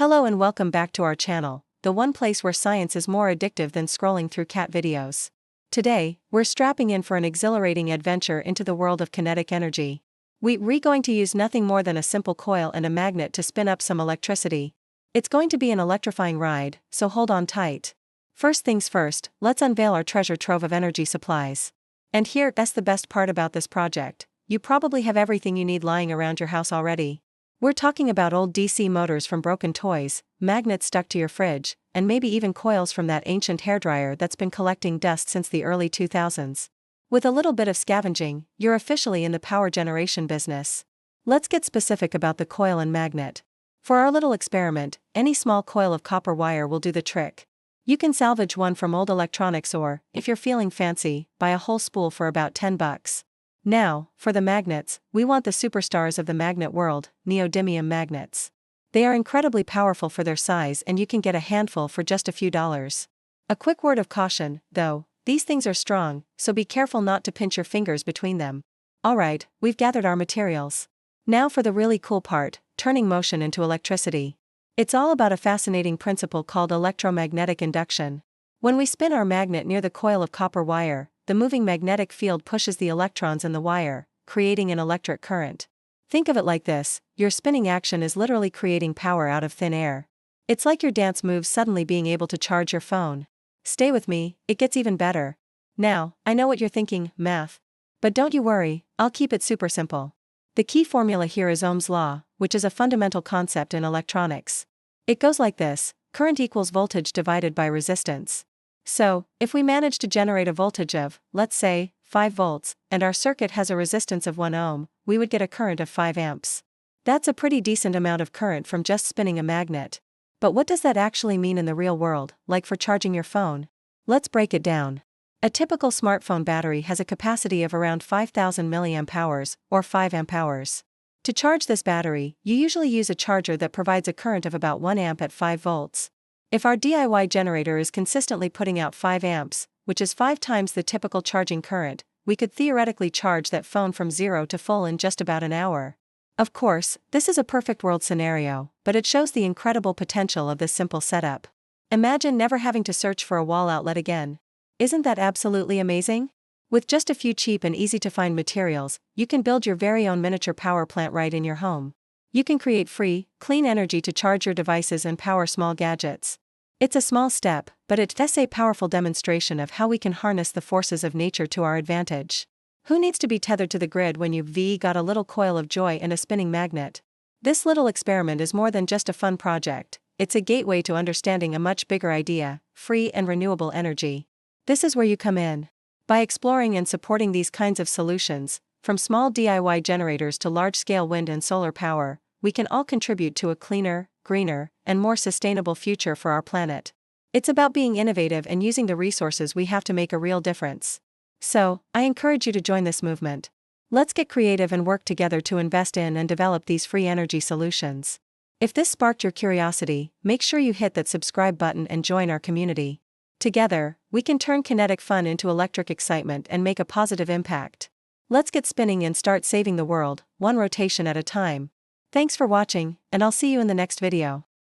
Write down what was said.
Hello and welcome back to our channel, the one place where science is more addictive than scrolling through cat videos. Today, we're strapping in for an exhilarating adventure into the world of kinetic energy. We're going to use nothing more than a simple coil and a magnet to spin up some electricity. It's going to be an electrifying ride, so hold on tight. First things first, let's unveil our treasure trove of energy supplies. And that's the best part about this project. You probably have everything you need lying around your house already. We're talking about old DC motors from broken toys, magnets stuck to your fridge, and maybe even coils from that ancient hairdryer that's been collecting dust since the early 2000s. With a little bit of scavenging, you're officially in the power generation business. Let's get specific about the coil and magnet. For our little experiment, any small coil of copper wire will do the trick. You can salvage one from old electronics or, if you're feeling fancy, buy a whole spool for about $10. Now, for the magnets, we want the superstars of the magnet world, neodymium magnets. They are incredibly powerful for their size and you can get a handful for just a few dollars. A quick word of caution, though, these things are strong, so be careful not to pinch your fingers between them. Alright, we've gathered our materials. Now for the really cool part, turning motion into electricity. It's all about a fascinating principle called electromagnetic induction. When we spin our magnet near the coil of copper wire, the moving magnetic field pushes the electrons in the wire, creating an electric current. Think of it like this, your spinning action is literally creating power out of thin air. It's like your dance moves suddenly being able to charge your phone. Stay with me, it gets even better. Now, I know what you're thinking, math. But don't you worry, I'll keep it super simple. The key formula here is Ohm's law, which is a fundamental concept in electronics. It goes like this, current equals voltage divided by resistance. So, if we manage to generate a voltage of, let's say, 5 volts, and our circuit has a resistance of 1 ohm, we would get a current of 5 amps. That's a pretty decent amount of current from just spinning a magnet. But what does that actually mean in the real world, like for charging your phone? Let's break it down. A typical smartphone battery has a capacity of around 5,000 mAh, or 5 amp hours. To charge this battery, you usually use a charger that provides a current of about 1 amp at 5 volts. If our DIY generator is consistently putting out 5 amps, which is 5 times the typical charging current, we could theoretically charge that phone from 0 to full in just about an hour. Of course, this is a perfect world scenario, but it shows the incredible potential of this simple setup. Imagine never having to search for a wall outlet again. Isn't that absolutely amazing? With just a few cheap and easy-to-find materials, you can build your very own miniature power plant right in your home. You can create free, clean energy to charge your devices and power small gadgets. It's a small step, but it's a powerful demonstration of how we can harness the forces of nature to our advantage. Who needs to be tethered to the grid when you've got a little coil of joy and a spinning magnet? This little experiment is more than just a fun project, it's a gateway to understanding a much bigger idea, free and renewable energy. This is where you come in. By exploring and supporting these kinds of solutions, from small DIY generators to large-scale wind and solar power, we can all contribute to a cleaner, greener, and more sustainable future for our planet. It's about being innovative and using the resources we have to make a real difference. So, I encourage you to join this movement. Let's get creative and work together to invest in and develop these free energy solutions. If this sparked your curiosity, make sure you hit that subscribe button and join our community. Together, we can turn kinetic fun into electric excitement and make a positive impact. Let's get spinning and start saving the world, one rotation at a time. Thanks for watching, and I'll see you in the next video.